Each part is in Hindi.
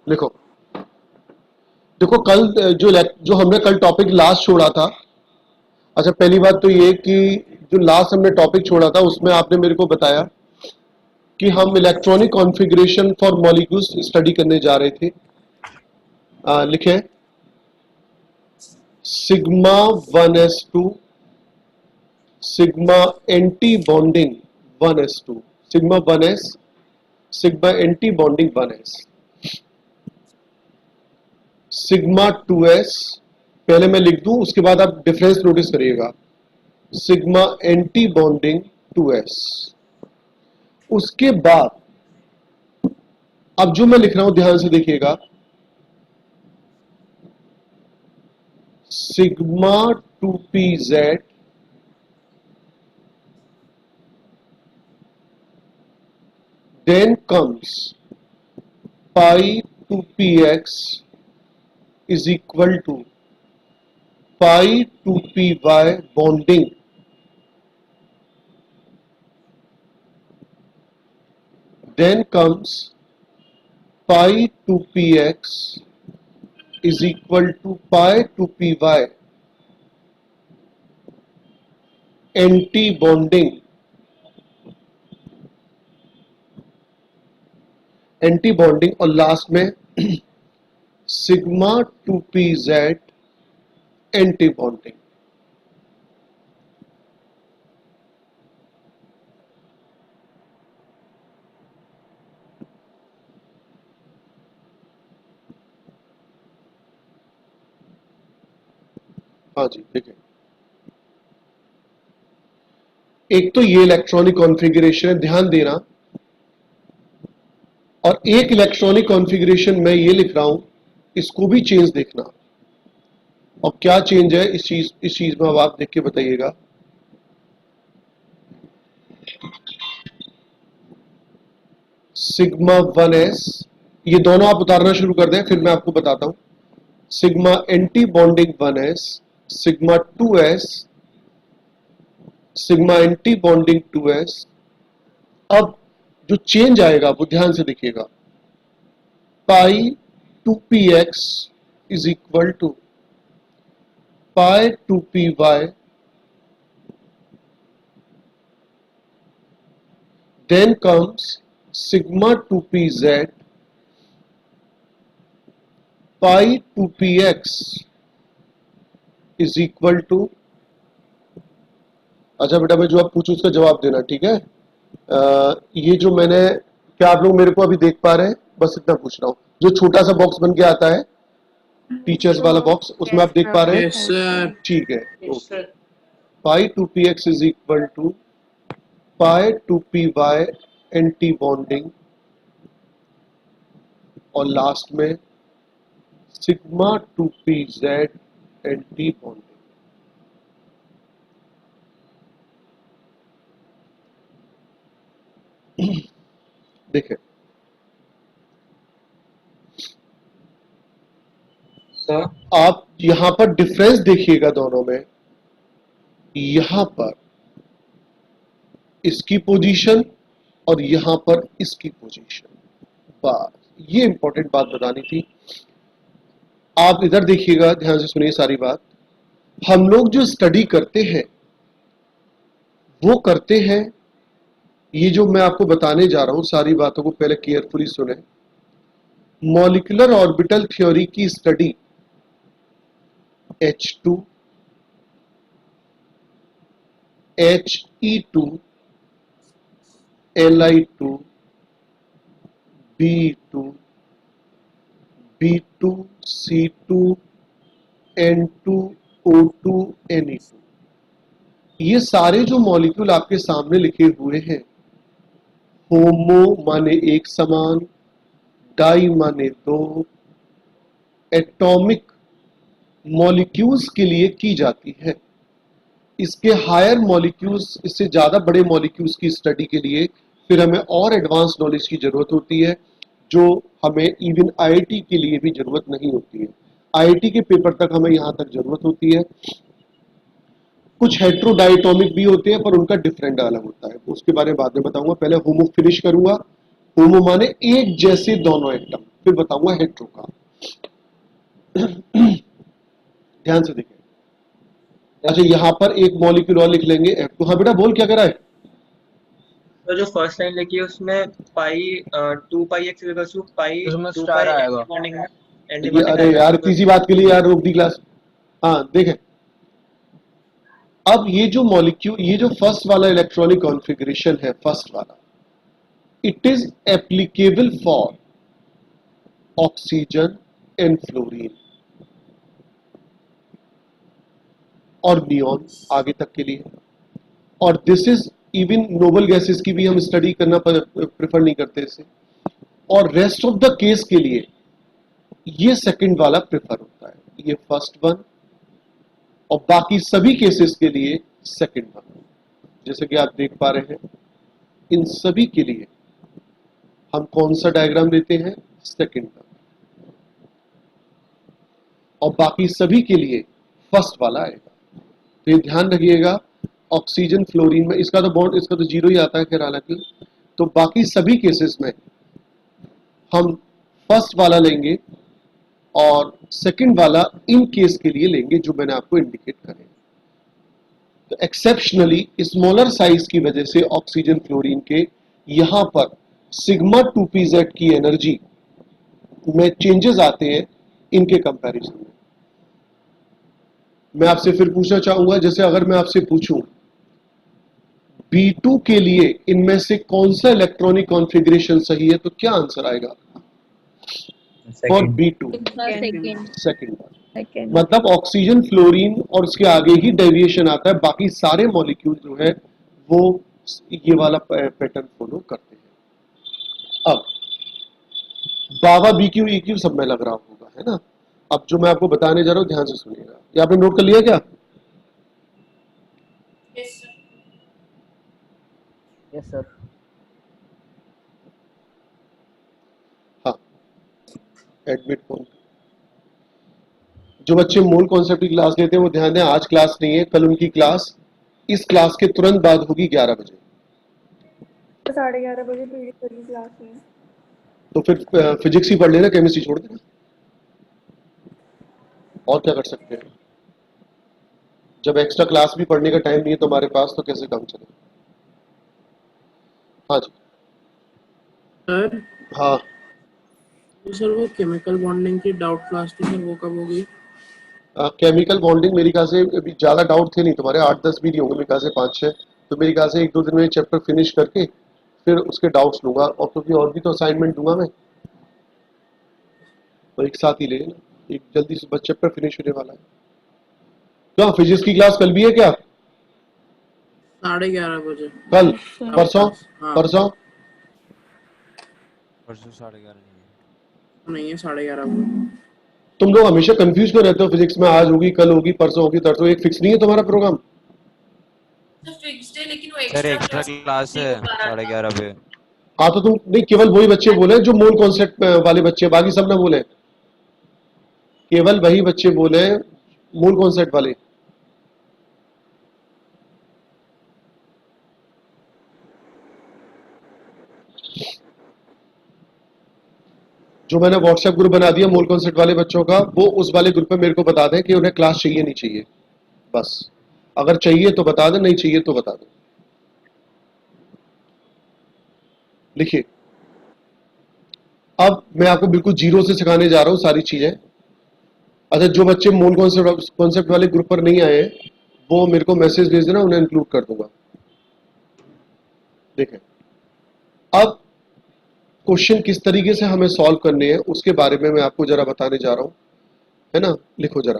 लिखो। देखो कल जो हमने कल टॉपिक लास्ट छोड़ा था। अच्छा, पहली बात तो ये कि जो लास्ट हमने टॉपिक छोड़ा था उसमें आपने मेरे को बताया कि हम electronic configuration for molecules study करने जा रहे थे। लिखे sigma 1s2 sigma anti bonding 1s2 sigma 1s sigma anti bonding 1s sigma 2s। पहले मैं लिख दूं, उसके बाद आप डिफरेंस नोटिस करिएगा। Sigma anti bonding 2s। उसके बाद अब जो मैं लिख रहा हूं ध्यान से देखिएगा। Sigma 2pz then comes pi 2px is equal to pi 2py bonding then comes pi 2px is equal to pi 2py anti bonding. Anti bonding और लास्ट में सिग्मा 2pz एंटी बॉन्डिंग। हाँ जी, ठीक है। एक तो ये इलेक्ट्रॉनिक कॉन्फ़िगरेशन है, ध्यान देना। और एक इलेक्ट्रॉनिक कॉन्फ़िगरेशन मैं ये लिख रहा हूं, इसको भी चेंज देखना। और क्या चेंज है इस चीज में अब आप देख के बताइएगा। सिग्मा 1s, ये दोनों आप उतारना शुरू कर दें, फिर मैं आपको बताता हूं। Sigma anti bonding 1s sigma 2s sigma anti bonding 2s। अब जो चेंज आएगा वो ध्यान से देखिएगा। Pi 2px is equal to pi 2py then comes sigma 2pz pi 2px is equal to। अच्छा बेटा, मैं जो आप पूछूं उसका जवाब देना, ठीक है। ये जो मैंने, क्या आप लोग मेरे को अभी देख पा रहे हैं? बस इतना पूछ रहा हूं। जो छोटा सा बॉक्स बन के आता है टीचर्स वाला बॉक्स, उसमें आप देख पा रहे हैं? Yes sir. ठीक है, okay. Pi 2px is equal to pi 2py anti bonding और लास्ट में सिग्मा 2pz एंटी बॉन्डिंग। देखें सर आप यहां पर डिफरेंस देखिएगा दोनों में। यहां पर इसकी पोजीशन और यहां पर इसकी पोजीशन, बस ये इंपॉर्टेंट बात बतानी थी। आप इधर देखिएगा, ध्यान से सुनिए सारी बात। हम लोग जो स्टडी करते हैं वो करते हैं, ये जो मैं आपको बताने जा रहा हूं सारी बातों को पहले केयरफुली सुने। मॉलिक्यूलर ऑर्बिटल थ्योरी की study H2 He2 Li2 B2 B2 C2 N2 O2 Ne2, ये सारे जो मॉलिक्यूल आपके सामने लिखे हुए हैं, होमो माने एक समान, डाई माने दो, एटॉमिक मॉलिक्यूल्स के लिए की जाती है। इसके हायर मॉलिक्यूल्स, इससे ज्यादा बड़े मॉलिक्यूल्स की स्टडी के लिए फिर हमें और एडवांस नॉलेज की जरूरत होती है, जो हमें इवन आईआईटी के लिए भी जरूरत नहीं होती है। आईआईटी के पेपर तक हमें यहां तक जरूरत होती है। कुछ हेट्रोडाइटोमिक भी होते हैं पर उनका डिफरेंट अलग होता है, उसके बारे में बाद में बताऊंगा। पहले होमो फिनिश करूंगा। होमो माने एक जैसे दोनों एटम, फिर बताऊंगा हेट्रो का। ध्यान से देखें। अच्छा, यहां पर एक मॉलिक्यूल और लिख लेंगे F2। हाँ बेटा बोल, क्या कह रहा है? तो जो फर्स्ट लाइन लिखी है उसमें पाई 2 पाई x इक्वल्स टू पाई उसमें 2 स्टार पाई आएगा। एंटी बॉन्डिंग में ये अरे यार, इक्वल्स तीसरी बात के लिए यार रोक दी क्लास। हाँ देखें, अब ये जो मॉलिक्यूल, ये जो फर्स्ट वाला इलेक्ट्रॉनिक कॉन्फ़िगरेशन है, फर्स्ट वाला, it is applicable for oxygen and fluorine और नियॉन आगे तक के लिए। और this is even noble gases की भी हम स्टडी करना प्रेफर नहीं करते इसे। और रेस्ट ऑफ द केस के लिए ये सेकंड वाला प्रेफर होता है, ये फर्स्ट वन, और बाकी सभी केसेस के लिए सेकंड वन। जैसे कि आप देख पा रहे हैं, इन सभी के लिए हम कौन सा डायग्राम लेते हैं? Second one. और बाकी सभी के लिए फर्स्ट वाला आएगा। तो ये ध्यान रखिएगा, ऑक्सीजन फ्लोरीन में इसका तो बॉन्ड, इसका तो जीरो ही आता है खैर हालांकि। तो बाकी सभी केसेस में हम फर्स्ट वाला लेंगे और सेकंड वाला इन केस के लिए लेंगे जो मैंने आपको इंडिकेट करे। तो एक्सेप्शनली स्मॉलर साइज की वजह से ऑक्सीजन फ्लोरीन के यहां पर सिग्मा 2pz की एनर्जी में चेंजेस आते हैं इनके कंपैरिजन में। मैं आपसे फिर पूछना चाहूंगा, जैसे अगर मैं आपसे पूछूं B2 के लिए इनमें से कौन सा इलेक्ट्रॉनिक कॉन्फ़िगरेशन सही है, तो क्या आंसर आएगा for B2? Second second. Second मतलब ऑक्सीजन फ्लोरीन और उसके आगे ही डेविएशन आता है, बाकी सारे मॉलिक्यूल जो है वो ये वाला पैटर्न फॉलो करते हैं। अब बाबा BQ EQ सब में लग रहा होगा, है ना? अब जो मैं आपको बताने जा रहा हूं ध्यान से सुनिएगा। ये आपने नोट कर लिया क्या? Yes sir. हाँ, एडमिट पॉइंट। जो बच्चे मूल कॉन्सेप्ट की क्लास लेते हैं वो ध्यान दें, आज क्लास नहीं है, कल उनकी क्लास इस क्लास के तुरंत बाद होगी 11 बजे। 11:30 बजे पीडी वाली क्लास में। तो फिर फिजिक्स ही पढ़ लेना, केमिस्ट्री छोड़ देना। और क्या कर सकते हैं? जब एक्स्ट्रा क्लास भी पढ़ने का टाइम नहीं है तुम्हारे पास, तो कैसे काम चले? हाँ जी। सर हाँ, सर वो केमिकल बॉन्डिंग की डाउट क्लास थी सर, वो कब होगी? केमिकल बॉन्डिंग मेरी ख्याल से अभी ज़्यादा डाउट थे नहीं तुम्हारे, 8-10 भी नहीं होंगे मेरे ख्याल से, 5-6। तो मेरी ख्याल से 1-2 दिन में चैप्टर फिनिश करके फिर उसके डाउट्स लूंगा, और क्योंकि और भी तो असाइनमेंट दूंगा मैं, तो एक साथ ही ले लेना, एक जल्दी से बस चैप्टर फिनिश होने वाला है। क्या फिजिक्स की क्लास कल भी है क्या? 11:30 बजे कल? डाउट परसों? क्लास। हाँ परसों परसों 11:30 नहीं है। नहीं है 11:30 बजे। तुम लोग हमेशा कंफ्यूज क्यों रहते हो फिजिक्स में? आज होगी, कल होगी, परसों होगी, तरसों, एक फिक्स नहीं है तुम्हारा प्रोग्राम? फिक्स्ड है, लेकिन वो सर एक्स्ट्रा एक्स्ट्रा क्लास है 11:30 पे। हाँ तो तुम नहीं, केवल वही बच्चे बोले जो मूल कॉन्सेप्ट वाले बच्चे, बाकी सब ना बोले, केवल वही बच्चे बोले मूल कॉन्सेप्ट वाले। जो मैंने व्हाट्सएप ग्रुप बना दिया मूल कॉन्सेप्ट वाले बच्चों का, वो उस वाले ग्रुप में मेरे को बता दें कि उन्हें क्लास चाहिए नहीं चाहिए। बस अगर चाहिए तो बता दें, नहीं चाहिए तो बता दें। लिखिए, अब मैं आपको बिल्कुल जीरो से सिखाने जा रहा हूं सारी चीजें। अच्छा, जो बच्चे मूल कॉन्सेप्ट वाले ग्रुप पर नहीं आए वो मेरे को मैसेज भेज देना, उन्हें इंक्लूड कर दूंगा। देखें, अब क्वेश्चन किस तरीके से हमें सॉल्व करने हैं उसके बारे में मैं आपको जरा बताने जा रहा हूं, है ना? लिखो जरा,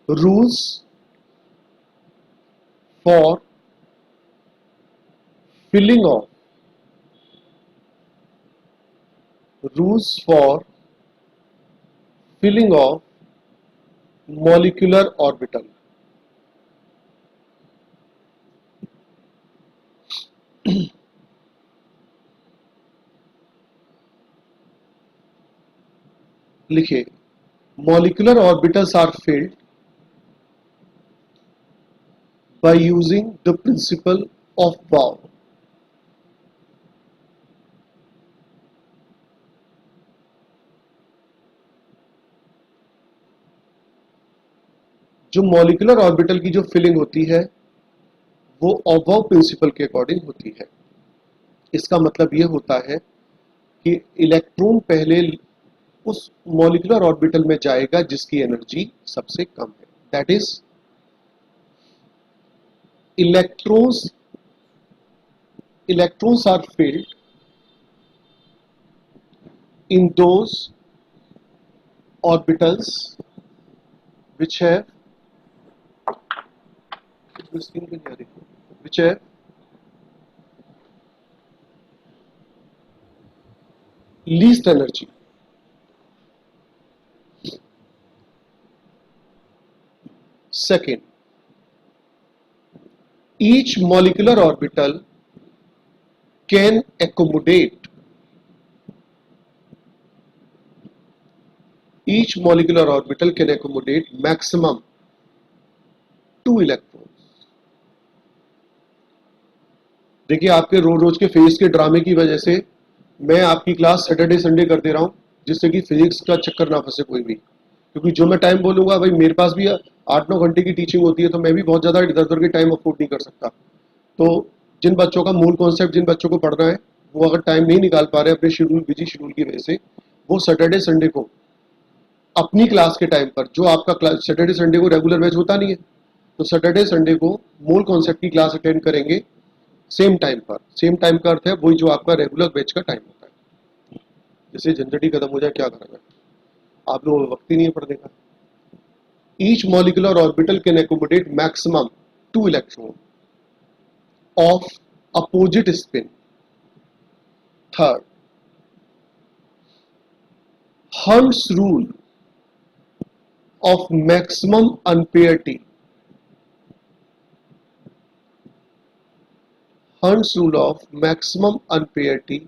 rules for filling of, rules for filling of molecular orbital. लिखिए, molecular orbitals are filled by using the principle of Bohr. जो मॉलिक्यूलर ऑर्बिटल की जो फिलिंग होती है वो ऑबव प्रिंसिपल के अकॉर्डिंग होती है। इसका मतलब यह होता है कि इलेक्ट्रॉन पहले उस मॉलिक्यूलर ऑर्बिटल में जाएगा जिसकी एनर्जी सबसे कम है। That is electrons are filled in those orbitals which have least energy. Second, each molecular orbital can accommodate maximum 2 electrons. देखिए, आपके रोज रोज के फेस के ड्रामे की वजह से मैं आपकी क्लास सैटरडे संडे कर दे रहा हूं, जिससे कि फिजिक्स का चक्कर ना फंसे कोई भी, क्योंकि जो मैं टाइम बोलूंगा भाई मेरे पास भी 8-9 घंटे की टीचिंग होती है, तो मैं भी बहुत ज्यादा इधर उधर के टाइम अफोर्ड नहीं कर सकता। तो जिन बच्चों का मूल कॉन्सेप्ट, जिन बच्चों को पढ़ना है, वो अगर टाइम नहीं निकाल पा रहे अपने बिजी शेड्यूल की वजह से, वो सैटरडे संडे को अपनी क्लास के टाइम पर, जो आपका क्लास सैटरडे संडे को रेगुलर बैच होता नहीं है, तो सैटरडे संडे को मूल कॉन्सेप्ट की क्लास अटेंड करेंगे सेम टाइम पर। सेम टाइम का अर्थ है वही जो आपका रेगुलर बैच का टाइम होता है। जैसे झंझटी खत्म हो जाए क्या करेगा, आप लोगों को वक्त ही नहीं है पढ़ने का। Each molecular orbital can accommodate maximum 2 electron of opposite spin. Third, Hund's rule of maximum unpairity. Hund's rule of maximum unpairity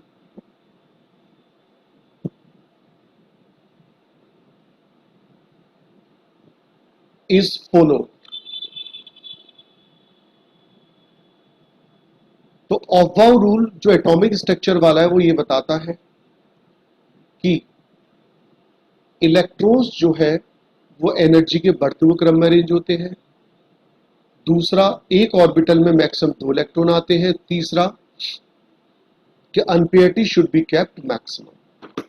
is followed. तो ऑफबाउ रूल जो एटॉमिक स्ट्रक्चर वाला है वो ये बताता है कि इलेक्ट्रॉन्स जो है वो एनर्जी के बढ़ते हुए क्रम में अरेंज होते हैं। दूसरा, एक ऑर्बिटल में मैक्सिमम 2 इलेक्ट्रॉन आते हैं। तीसरा कि अनपेयरिटी शुड बी केप्ट मैक्सिमम।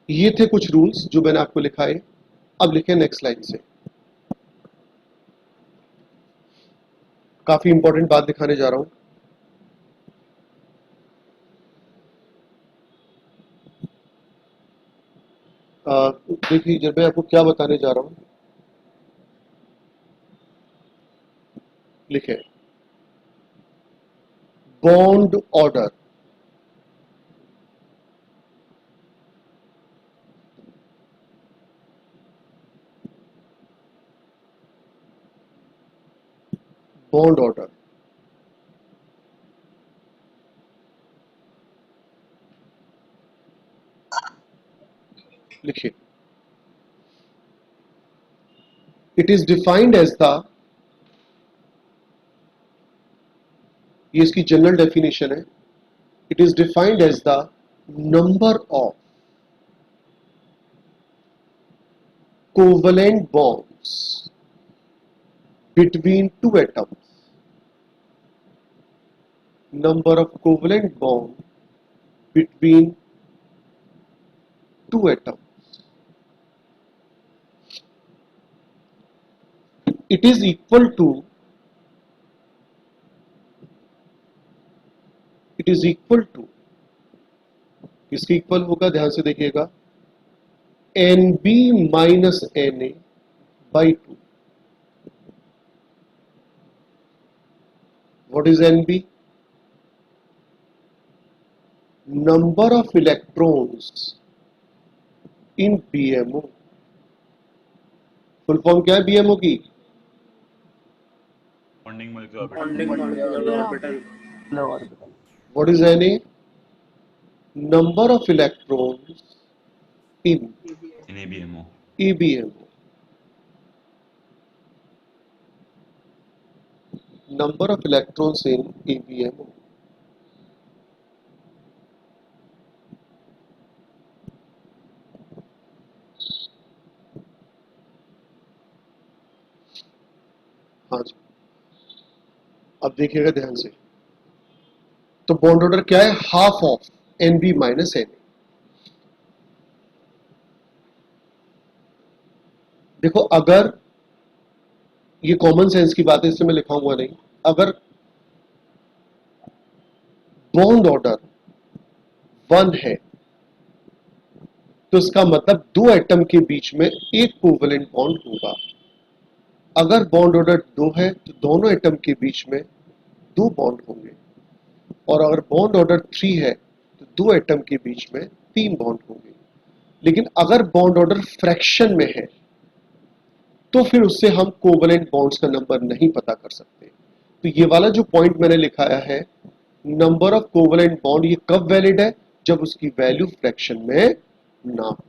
ये थे कुछ रूल्स जो मैंने आपको लिखाए। अब लिखे नेक्स्ट लाइन से। काफी इंपॉर्टेंट बात दिखाने जा रहा हूं। देखिए जब मैं आपको क्या बताने जा रहा हूं, लिखे बॉन्ड ऑर्डर। बॉन्ड ऑर्डर लिखिए, it is defined as the, ये इसकी जनरल डेफिनेशन है, it is defined as the number of covalent bonds between two atoms. Number of covalent bond between two atoms. It is equal to, it is equal to, किसके इक्वल होगा ध्यान से देखिएगा, NB minus NA by 2। What is NB? Number of electrons in BMO। फुल फॉर्म क्या है BMO की? Bonding molecular bonding molecular orbital. What is NA? Number of electrons in in ABMO. EBMO। Number of electrons in EBMO। अब देखिएगा ध्यान से, तो बॉन्ड ऑर्डर क्या है, half of NB minus N. देखो अगर ये कॉमन सेंस की बात है, इससे मैं लिखा हुआ नहीं, अगर बॉन्ड ऑर्डर 1 है तो इसका मतलब दो एटम के बीच में एक कोवेलेंट बॉन्ड होगा। अगर बॉन्ड ऑर्डर 2 है तो दोनों एटम के बीच में 2 बॉन्ड होंगे, और अगर बॉन्ड ऑर्डर 3 है तो दो एटम के बीच में 3 बॉन्ड होंगे। लेकिन अगर बॉन्ड ऑर्डर फ्रैक्शन में है तो फिर उससे हम कोवेलेंट बॉन्ड्स का नंबर नहीं पता कर सकते। तो ये वाला जो पॉइंट मैंने लिखाया है, नंबर ऑफ कोवेलेंट बॉन्ड, ये कब वैलिड है, जब उसकी वैल्यू फ्रैक्शन में ना हो।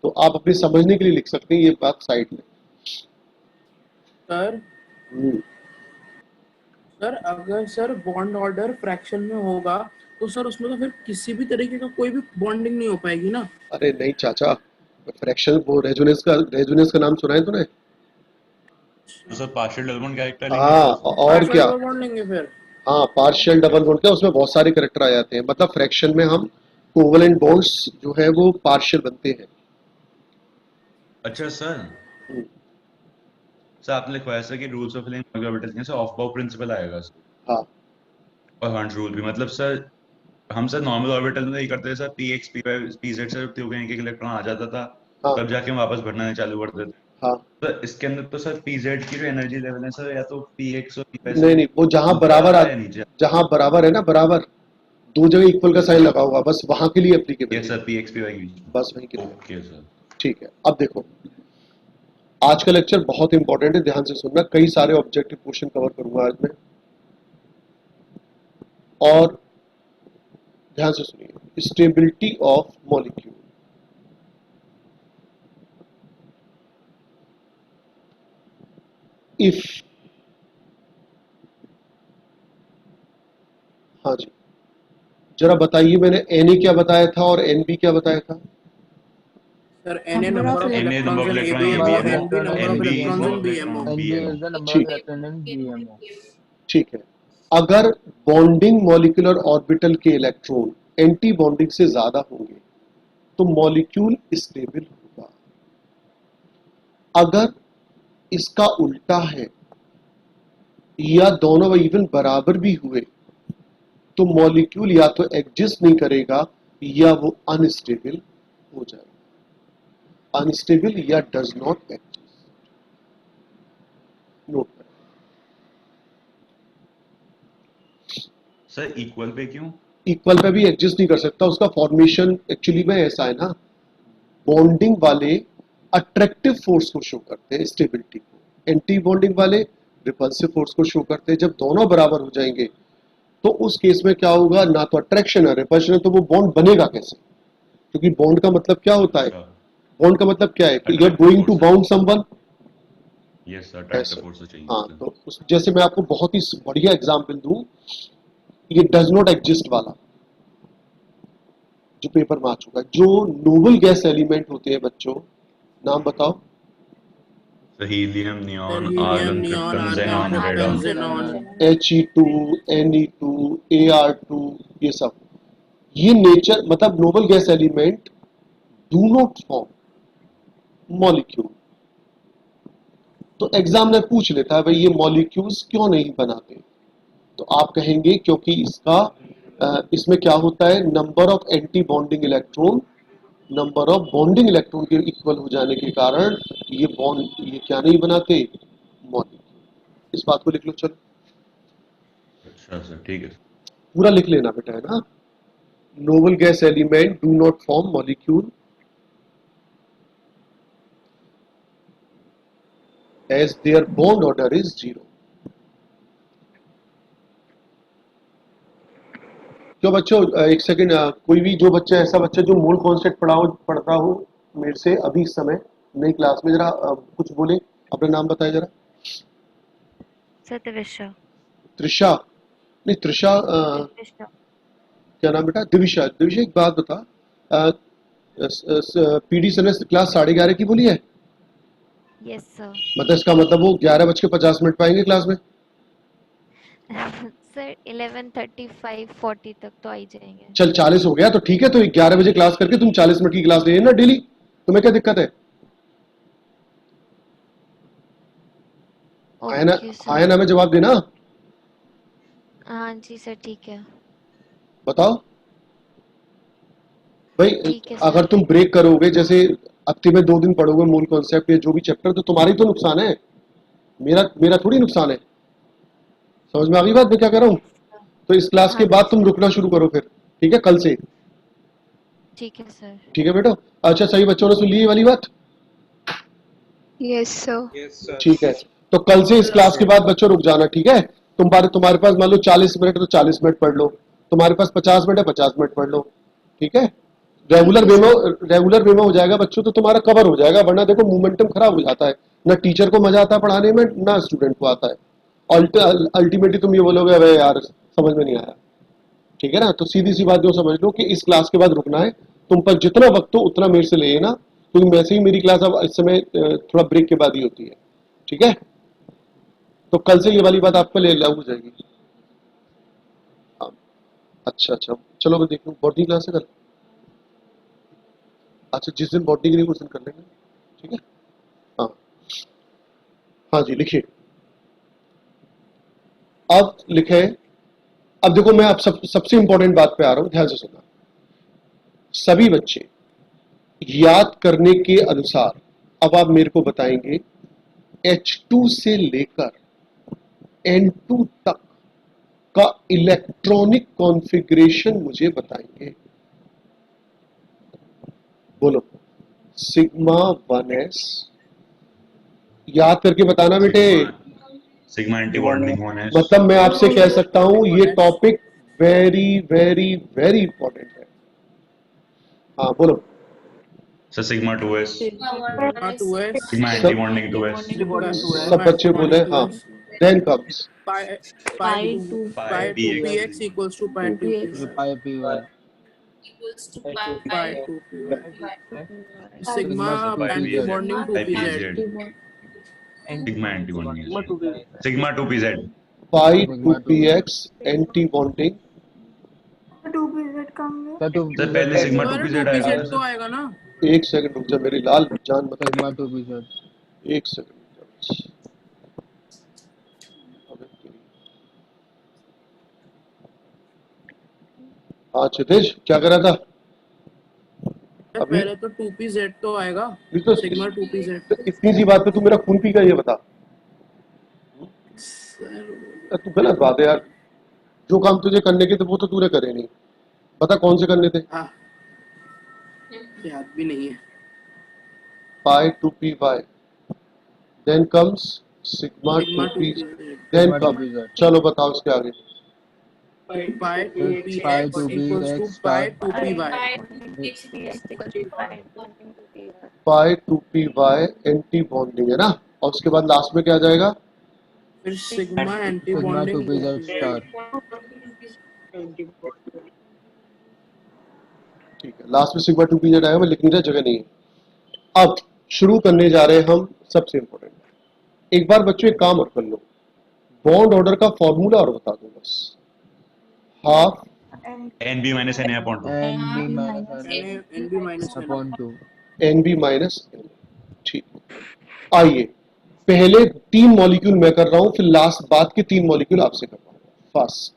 तो आप अपने समझने के लिए लिख सकते हैं ये बात साइड में। सर हम्म, सर अगर सर बॉन्ड ऑर्डर फ्रैक्शन में होगा तो सर उसमें तो फिर किसी भी तरीके का कोई भी बॉन्डिंग नहीं हो पाएगी ना। अरे नहीं चाचा, फ्रैक्शन, वो रेजोनेंस का नाम सुना है तूने? तो sir partial double bond character हाँ, लेंगे। और क्या, बॉन्ड लेंगे फिर। हाँ पार्शियल डबल बॉन्ड, क्या उसमें बहुत सारे करेक्टर आ जाते हैं, मतलब फ्रैक्शन में हम कोवेलेंट बॉन्ड्स जो है वो पार्शियल बनते हैं। अच्छा सर, हम्म, सर आपने लिखवाया सर कि रूल्स ऑफ फिलिंग ऑर्बिटल से ऑफ बाउ प्रिंसिपल आएगा सर, हाँ और हंट रूल भी। मतलब सर हम सर नॉर्मल ऑर्बिटल में यही करते थे सर, पीएक्स पीजेड से जब एक एक इलेक्ट्रॉन आ जाता था हाँ तब जाके हम वापस भरना नहीं चालू करते थे। हाँ। सर इसके अंदर तो सर पीजेड की जो एनर्जी लेवल है सर, या तो पीएक्स और पी नहीं नहीं, वो जहां बराबर है या नीचे। जहां बराबर है ना, बराबर दो जगह इक्वल का साइन लगा हुआ, बस वहां के लिए एप्लीकेबल यस है, सर, पीएक्स पी वाई। बस वहीं के लिए। Okay sir. ठीक है, अब देखो आज का लेक्चर बहुत इंपॉर्टेंट है, ध्यान से सुनना, कई सारे ऑब्जेक्टिव क्वेश्चन कवर करूंगा आज मैं, और ध्यान से सुनिए। स्टेबिलिटी ऑफ मॉलिक्यूल, इफ, हाँ जी, जरा बताइए मैंने Na क्या बताया था और Nb क्या बताया था? Sir Na number of Na number of electrons in electron in ABMO, ABMO, Nb number of Nb is electrons number in of BMO। electron in NB is BMO। the number ठीक of electron in BMO. ठीक है, अगर बॉन्डिंग मॉलिक्यूलर ऑर्बिटल के इलेक्ट्रॉन एंटी बॉन्डिंग से ज्यादा होंगे तो मॉलिक्यूल स्टेबल होगा। अगर इसका उल्टा है या दोनों इवन बराबर भी हुए तो मॉलिक्यूल या तो एग्जिस्ट नहीं करेगा या वो अनस्टेबल हो जाएगा। अनस्टेबल या डज नॉट एग्जिस्ट, नोट करें। सर इक्वल पे क्यों? इक्वल पे भी एग्जिस्ट नहीं कर सकता, उसका फॉर्मेशन एक्चुअली में ऐसा है ना, बॉन्डिंग वाले अट्रैक्टिव फोर्स को शो करते हैं स्टेबिलिटी को, एंटी बॉन्डिंग वाले रिपल्सिव फोर्स को शो करते हैं। जब दोनों बराबर हो जाएंगे तो उस केस में क्या होगा, ना तो अट्रैक्शन है रिपल्शन है, तो वो बॉन्ड बनेगा कैसे? क्योंकि बॉन्ड का मतलब क्या होता है, बॉन्ड का मतलब क्या है कि you are going to bound someone. Yes sir, attractive force चाहिए। हाँ, तो जैसे मैं आपको बहुत ही बढ़िया एग्जांपल दूं, ये डज नॉट एग्जिस्ट वाला जो पेपर में आ चुका है, जो नोबल गैस एलिमेंट होते हैं बच्चों, नाम बताओ। Helium, neon, helium, argon, neon, krypton, argon, xenon, krypton, radon. Xenon. He2, Ne2, Ar2, ये सब, ये नेचर मतलब noble gas element do not form molecule. तो एग्जामिनर पूछ लेता है भाई ये मॉलिक्यूल्स क्यों नहीं बनाते, तो आप कहेंगे क्योंकि इसमें क्या होता है, number of anti bonding electron number of bonding electron के इक्वल हो जाने के कारण ये बॉन्ड, ये क्या नहीं बनाते, मॉलिक्यूल। इस बात को लिख लो, चलो अच्छा सर, ठीक है। पूरा लिख लेना बेटा, है ना। Nobel gas element do not form molecule as their bond order is 0। जो बच्चों एक सेकंड, कोई भी जो बच्चा, ऐसा बच्चा जो मोल कॉन्सेप्ट पढ़ता हो मेरे से अभी इस समय नई क्लास में, जरा कुछ बोले, अपना नाम बताए जरा। सत्यविशा। त्रिशा, नहीं त्रिशा, क्या नाम बेटा? दिविशा। दिविशा एक बात बता, पीडी सर ने क्लास 11:30 की बोली है, यस सर। मतलब इसका मतलब वो 11:50 पाएंगे क्लास में? सर 11:35 40 तक तो आ ही जाएंगे। चल 40 हो गया तो ठीक है, तो 11 बजे क्लास करके तुम 40 मिनट की क्लास ले ना डेली, तुम्हें क्या दिक्कत है? आया ना, ओके आया सर। ना में जवाब देना, हाँ जी सर ठीक है। बताओ भाई। ठीक है अगर सर। तुम ब्रेक करोगे, जैसे हफ्ते में 2 दिन पढ़ोगे मूल कॉन्सेप्ट या जो भी चैप्टर, तो तुम्हारी तो नुकसान है, मेरा मेरा थोड़ी नुकसान है। समझ में आ गई बात मैं क्या कर रहा हूँ? तो इस क्लास के हाँ बाद जी तुम सर। रुकना शुरू करो फिर, ठीक है, कल से। ठीक है सर। ठीक है बेटा? अच्छा सही, बच्चों ने सुन ली ये वाली बात? Yes, sir. ठीक है, तो कल से इस क्लास के बाद बच्चों रुक जाना, ठीक है? तुम्हारे पास मान लो 40 मिनट है तो 40 मिनट पढ़ लो, तुम्हारे पास 50 मिनट है 50 मिनट पढ़ लो, ठीक है? रेगुलर वे में हो जाएगा बच्चों, तो तुम्हारा कवर हो जाएगा, वरना देखो मोमेंटम खराब हो जाता है, ना टीचर को मजा आता है पढ़ाने में, ना स्टूडेंट को आता है। अल्टीमेटली तुम ये बोलोगे अबे यार समझ में नहीं आया, ठीक है ना? तो सीधी सी बात जो समझ लो कि इस क्लास के बाद रुकना है, तुम पर जितना वक्त हो उतना मेरे से ले लेना, क्योंकि वैसे ही मेरी क्लास अब इस समय थोड़ा ब्रेक के बाद ही होती है, ठीक है? तो कल से ये वाली बात आपको ले लागू हो जाएगी। हाँ, अच्छा अच्छा, चलो मैं देख लूँ, बॉटनी क्लास है कल? अच्छा, जिस दिन बॉटनी के लिए उस दिन कर लेंगे, ठीक है? हाँ हाँ जी, लिखिए। अब लिखे, अब देखो मैं आप सबसे इंपॉर्टेंट बात पे आ रहा हूं, ध्यान से सुनना। सभी बच्चे याद करने के अनुसार अब आप मेरे को बताएंगे H2 से लेकर N2 तक का इलेक्ट्रॉनिक कॉन्फ़िगरेशन मुझे बताएंगे। बोलो, सिग्मा 1s याद करके बताना बेटे। सिग्मा एंटी बॉन्डिंग 1s, मतलब मैं आपसे कह सकता हूं ये topic very very very important है। हाँ बोलो। Sir sigma 2s, sigma 2s, sigma anti bonding 2s, सब बच्चे बोले हाँ। Then comes pi pi 2px equals to pi 2py. pi py Equals to pi 2py. Sigma pi anti pz, bonding pi 2pz. pz, sigma anti bonding, sigma 2pz, pi 2px anti bonding. Sir पहले सिग्मा सर 2pz आएगा 2pz तो आएगा ना? एक सेकंड रुक जा मेरी लाल जान, मतलब sigma 2pz एक सेकंड रुक जा। हाँ क्षितिज क्या कर रहा था अभी? पहले तो 2pz तो आएगा, ये तो सिग्मा 2pz। इतनी सी बात पे तू मेरा खून पी का ये बता, तू गलत बात है यार। जो काम तुझे करने के थे वो तो तूने करे नहीं, बता कौन से करने थे? हाँ, याद भी नहीं है। Pi 2py then comes sigma sigma 2p 2pz. Then sigma come. 2pz चलो बताओ उसके आगे। pi pi 2px 2px equals to star pi 2py. Pi 2py anti bonding है ना, और उसके बाद लास्ट में क्या आ जाएगा? फिर sigma anti sigma bonding 2pz star ठीक है, लास्ट में सिग्मा 2pz आएगा, मैं लिखने का जगह नहीं है। अब शुरू करने जा रहे हैं हम सबसे इंपॉर्टेंट। एक बार बच्चों एक काम और कर लो, बॉन्ड ऑर्डर का फॉर्मूला और बता दो बस। Half NB minus NA upon 2, nb minus NB minus n upon 2 NB minus. ठीक, आइए पहले 3 मॉलिक्यूल मैं कर रहा हूं, फिर लास्ट बाद के 3 मॉलिक्यूल आपसे करवाऊंगा। फर्स्ट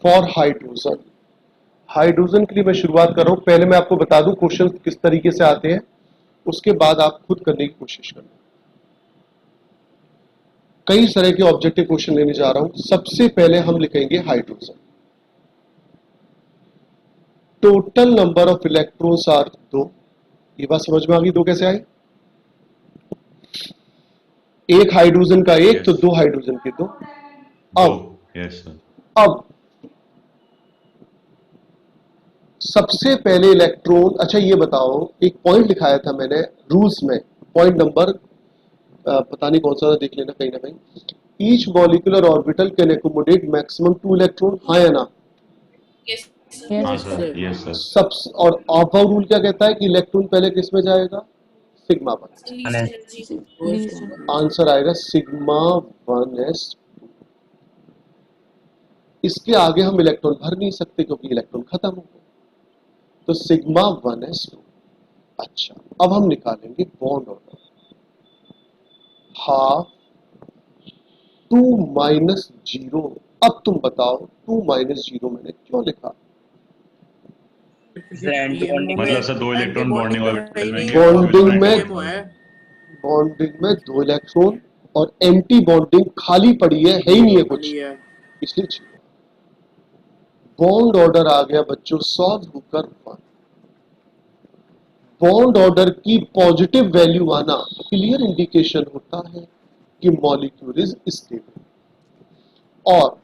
फॉर हाइड्रोजन, हाइड्रोजन के लिए मैं शुरुआत कर रहा हूं। पहले मैं आपको बता दूं क्वेश्चन किस तरीके से आते हैं, उसके बाद आप खुद करने की कोशिश करना। कई तरह के ऑब्जेक्टिव क्वेश्चन लेने जा रहा हूं। सबसे पहले हम लिखेंगे hydrogen. Total number of electrons are 2। ये बात समझ में आ गई? 2 कैसे आए? एक हाइड्रोजन का एक, Yes. तो 2 हाइड्रोजन के 2। अब यस सर, अब सबसे पहले इलेक्ट्रॉन, अच्छा ये बताओ, एक पॉइंट लिखाया था मैंने रूल्स में, पॉइंट नंबर पता नहीं कौन सा था, देख लेना कहीं ना कहीं। Each molecular orbital can accommodate maximum 2 electron, हाँ या ना? Yes. हाँ सर, यस सर, सब। और ऑफर रूल क्या कहता है कि इलेक्ट्रॉन पहले किस में जाएगा? सिग्मा 1। Least energy. आंसर आएगा सिग्मा 1s। इसके आगे हम इलेक्ट्रॉन भर नहीं सकते क्योंकि इलेक्ट्रॉन खत्म हो गए, तो सिग्मा 1s2। अच्छा, अब हम निकालेंगे बॉन्ड ऑर्डर। Half 2 minus 0। अब तुम बताओ 2 माइनस 0 मैंने क्यों लिखा? मतलब सर 2 इलेक्ट्रॉन बॉन्डिंग ऑर्बिटल में होंगे, बॉन्डिंग और में PMO है। बॉन्डिंग में 2 इलेक्ट्रॉन और एंटी बॉन्डिंग खाली पड़ी है ही नहीं है कुछ, इसलिए 0। बॉन्ड ऑर्डर आ गया बच्चों सॉल्व होकर 1। बॉन्ड ऑर्डर की पॉजिटिव वैल्यू आना क्लियर इंडिकेशन होता है कि मॉलिक्यूल इज स्टेबल, और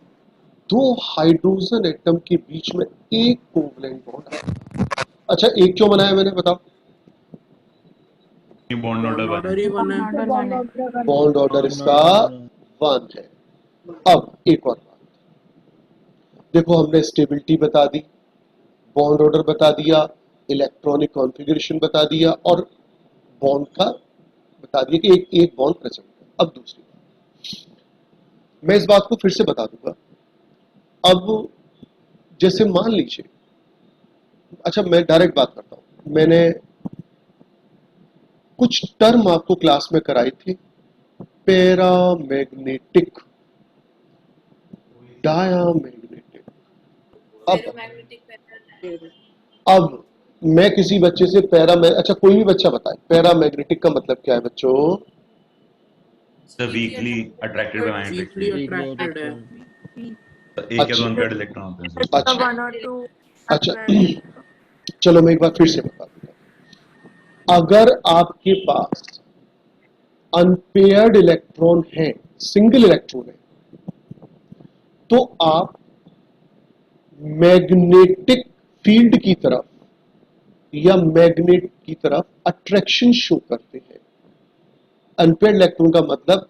दो हाइड्रोजन एटम के बीच में एक कोवलेंट बॉन्ड है। अच्छा, एक क्यों बनाया मैंने, बताओ? बॉन्ड ऑर्डर ही बना है। बॉन्ड ऑर्डर इसका 1 है। अब एक और बात देखो, हमने स्टेबिलिटी बता दी, बॉन्ड ऑर्डर बता दिया, इलेक्ट्रॉनिक कॉन्फ़िगरेशन बता दिया, और बॉन्ड का बता दिया कि एक बॉन्ड प्रेजेंट है। अब दूसरी बात, मैं इस बात को फिर से बता दूंगा। अब जैसे मान लीजिए, अच्छा मैं डायरेक्ट बात करता हूं, मैंने कुछ टर्म आपको क्लास में कराई थी, पैरामैग्नेटिक, डायामैग्नेटिक। अब मैं किसी बच्चे से अच्छा कोई भी बच्चा बताए पैरामैग्नेटिक का मतलब क्या है बच्चों? Sir weekly attracted by magnetic field. एक या दो अनपेयर्ड इलेक्ट्रॉन होते हैं सर। अच्छा वन और टू अच्छा चलो मैं एक बार फिर से बता दूंगा। अगर आपके पास अनपेयर्ड इलेक्ट्रॉन है, सिंगल इलेक्ट्रॉन है, तो आप मैग्नेटिक फील्ड की तरफ या मैग्नेट की तरफ अट्रैक्शन शो करते हैं। अनपेयर्ड इलेक्ट्रॉन का मतलब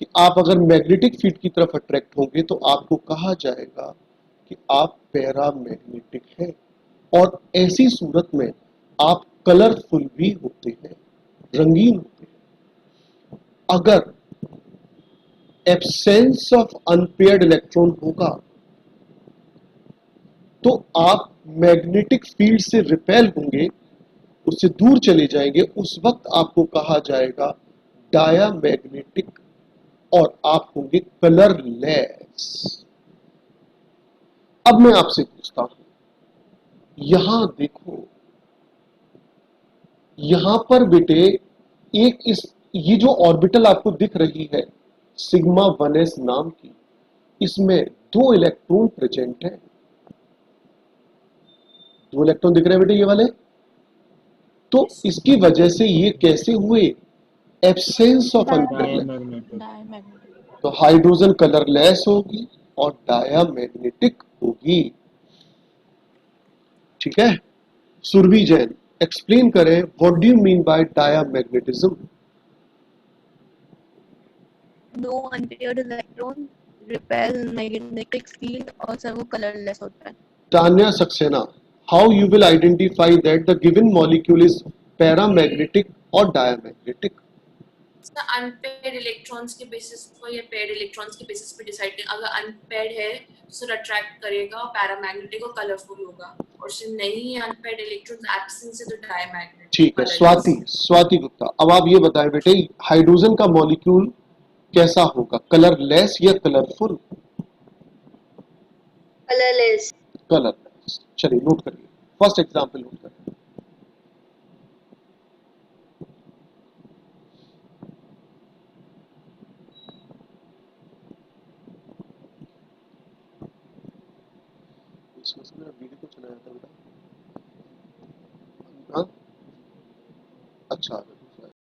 कि आप अगर मैग्नेटिक फील्ड की तरफ अट्रैक्ट होंगे तो आपको कहा जाएगा कि आप पैरामैग्नेटिक हैं, और ऐसी सूरत में आप कलरफुल भी होते हैं, रंगीन होते हैं। अगर एब्सेंस ऑफ अनपेयर्ड इलेक्ट्रॉन होगा तो आप मैग्नेटिक फील्ड से रिपेल होंगे, उससे दूर चले जाएंगे, उस वक्त आपको कहा जाएगा डायामैग्नेटिक, और आप होंगे कलरलेस। अब मैं आपसे पूछता हूं, यहां देखो, यहां पर बेटे ये जो ऑर्बिटल आपको दिख रही है सिग्मा 1s नाम की, इसमें 2 इलेक्ट्रॉन प्रेजेंट है। 2 इलेक्ट्रॉन दिख रहे हैं बेटे ये वाले, तो इसकी वजह से ये कैसे हुए? एब्सेंस ऑफ अनपेयर्ड, तो हाइड्रोजन कलरलेस होगी और डायामैग्नेटिक होगी। ठीक है, सुरभि जैन एक्सप्लेन करें, what do you mean by diamagnetism? दो unpaired electron repel magnetic field और सर वो कलरलेस होता है। Tanya Saxena, how you will identify that the given molecule is paramagnetic और डायामैग्नेटिक? अनपेयर्ड इलेक्ट्रॉन्स के बेसिस पर या पेयर्ड इलेक्ट्रॉन्स के बेसिस पर डिसाइड करें। अगर अनपेयर्ड है तो सर अट्रैक्ट करेगा, पैरामैग्नेटिक और कलरफुल होगा, और सिर्फ नहीं है अनपेयर्ड इलेक्ट्रॉन्स एब्सेंस है तो डायमैग्नेटिक। ठीक है, स्वाति गुप्ता, अब आप ये बताएं बेटे, हाइड्रोजन का मॉलिक्यूल कैसा होगा, कलरलेस या कलरफुल? कलरलेस। कलरलेस। चलिए नोट करिए, फर्स्ट एग्जांपल नोट करिए। इसमें से मेरा वीडियो को चलाया था बेटा, हाँ?